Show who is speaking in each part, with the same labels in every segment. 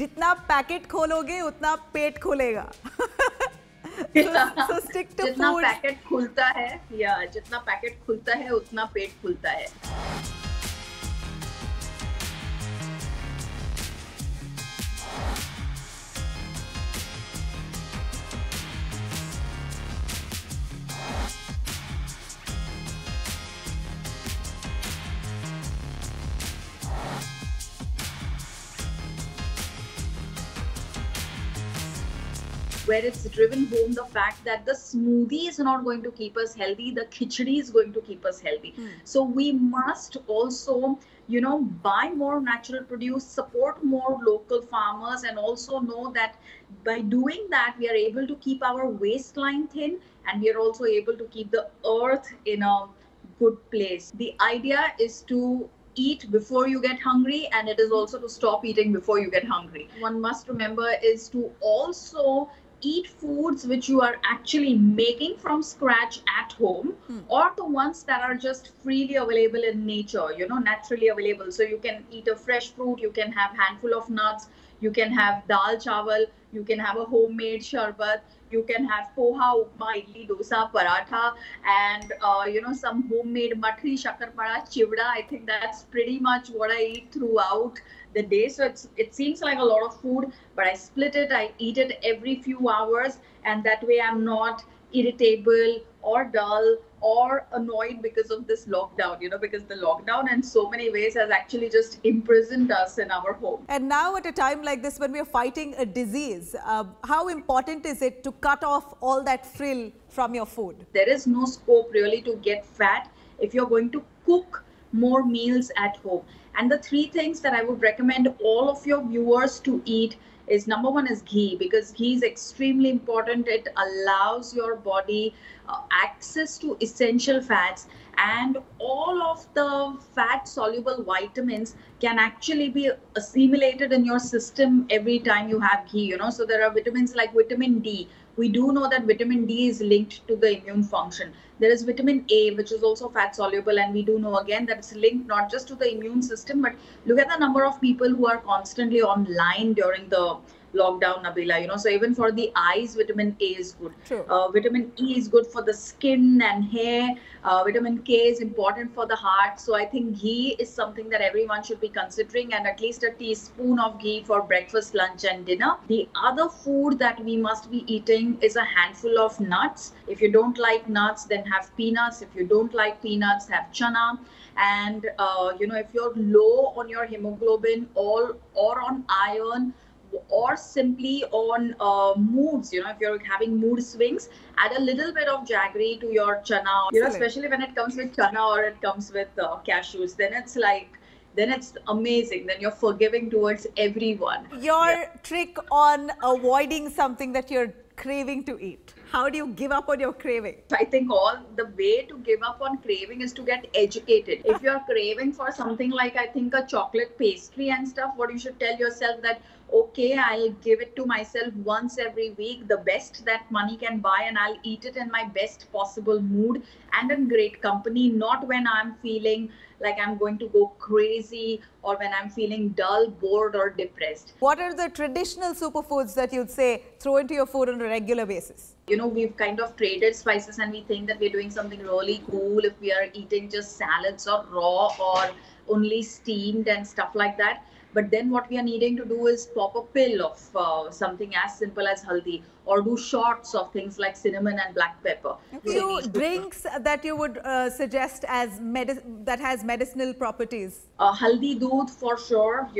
Speaker 1: जितना पैकेट खोलोगे उतना पेट खुलेगा. So stick to
Speaker 2: जितना
Speaker 1: food.
Speaker 2: पैकेट खुलता है या जितना पैकेट खुलता है उतना पेट खुलता है. Where it's driven home the fact that the smoothie is not going to keep us healthy, the khichdi is going to keep us healthy. So we must also, buy more natural produce, support more local farmers, and also know that by doing that, we are able to keep our waistline thin, and we are also able to keep the earth in a good place. The idea is to eat before you get hungry, and it is also to stop eating before you get hungry. One must remember is to also eat foods which you are actually making from scratch at home, or the ones that are just freely available in nature, naturally available. So you can eat a fresh fruit, you can have handful of nuts, you can have dal chawal, you can have a homemade sharbat, you can have poha, upma, idli, dosa, paratha, and some homemade matri, shakarpada, chivda. I think that's pretty much what I eat throughout the day. So it seems like a lot of food, but I split it. I eat it every few hours, and that way I'm not irritable or dull or annoyed because of this lockdown, because the lockdown in so many ways has actually just imprisoned us in our home.
Speaker 1: And now at a time like this when we are fighting a disease, how important is it to cut off all that frill from your food?
Speaker 2: There is no scope really to get fat if you're going to cook more meals at home. And the three things that I would recommend all of your viewers to eat is, number one is ghee, because ghee is extremely important. It allows your body access to essential fats, and all of the fat soluble vitamins can actually be assimilated in your system every time you have ghee. So there are vitamins like vitamin D. We do know that vitamin D is linked to the immune function. There is vitamin A, which is also fat soluble, and we do know again that it's linked not just to the immune system, but look at the number of people who are constantly online during the lockdown, Nabila. So even for the eyes, vitamin A is good. Vitamin E is good for the skin and hair. Vitamin K is important for the heart. So I think ghee is something that everyone should be considering, and at least a teaspoon of ghee for breakfast, lunch, and dinner. The other food that we must be eating is a handful of nuts. If you don't like nuts, then have peanuts. If you don't like peanuts, have chana. And if you're low on your hemoglobin or on iron, or simply on moods, if you're having mood swings, add a little bit of jaggery to your chana, especially when it comes with chana or it comes with cashews, then it's amazing. Then you're forgiving towards everyone.
Speaker 1: Your trick on avoiding something that you're craving to eat. How do you give up on your craving?
Speaker 2: I think the way to give up on craving is to get educated. If you're craving for something like, I think, a chocolate pastry and stuff, what you should tell yourself that, okay, I'll give it to myself once every week, the best that money can buy, and I'll eat it in my best possible mood and in great company, not when I'm feeling like I'm going to go crazy or when I'm feeling dull, bored, or depressed.
Speaker 1: What are the traditional superfoods that you'd say throw into your food on a regular basis?
Speaker 2: We've kind of traded spices, and we think that we're doing something really cool if we are eating just salads or raw or only steamed and stuff like that. But then what we are needing to do is pop a pill of something as simple as haldi, or do shots of things like cinnamon and black pepper.
Speaker 1: Few drinks that you would suggest as that has medicinal properties?
Speaker 2: Haldi doodh for sure.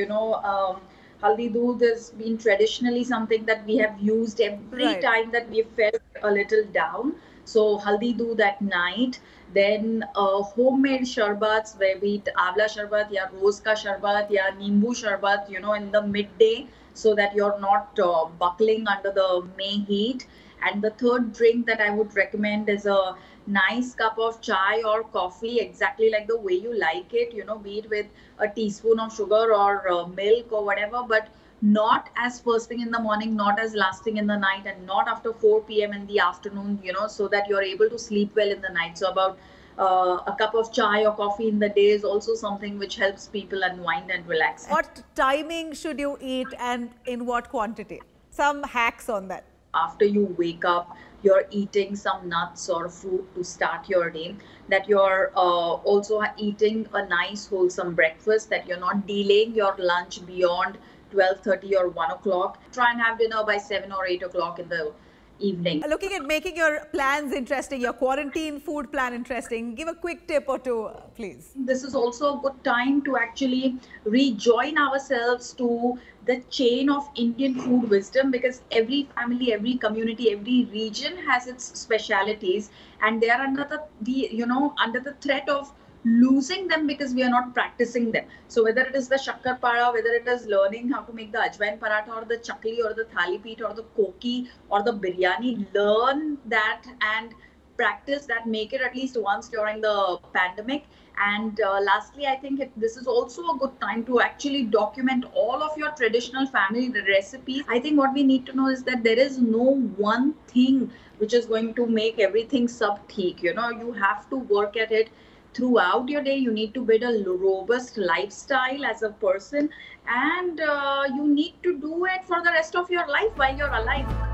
Speaker 2: Haldi doodh has been traditionally something that we have used every time that we felt a little down. So haldi doodh at night. Then homemade sharbats, where be it avla sharbat, ya rose ka sharbat, ya nimbu sharbat, in the midday, so that you're not buckling under the May heat. And the third drink that I would recommend is a nice cup of chai or coffee, exactly like the way you like it, be it with a teaspoon of sugar or milk or whatever, but not as first thing in the morning, not as last thing in the night, and not after 4 p.m. in the afternoon, so that you're able to sleep well in the night. So about A cup of chai or coffee in the day is also something which helps people unwind and relax.
Speaker 1: What timing should you eat and in what quantity? Some hacks on that.
Speaker 2: After you wake up, you're eating some nuts or fruit to start your day, that you're also eating a nice wholesome breakfast, that you're not delaying your lunch beyond 12:30 or 1 o'clock. Try and have dinner by 7 or 8 o'clock in the evening.
Speaker 1: Looking at making your plans interesting, your quarantine food plan interesting, give a quick tip or two, please.
Speaker 2: This is also a good time to actually rejoin ourselves to the chain of Indian food wisdom, because every family, every community, every region has its specialities, and they are under under the threat of losing them because we are not practicing them. So whether it is the shakkar pada, whether it is learning how to make the ajwain paratha or the chakli or the thali peet or the koki or the biryani, learn that and practice that, make it at least once during the pandemic. And lastly, I think this is also a good time to actually document all of your traditional family recipes. I think what we need to know is that there is no one thing which is going to make everything sub theek. You have to work at it throughout your day. You need to build a robust lifestyle as a person, and you need to do it for the rest of your life while you're alive.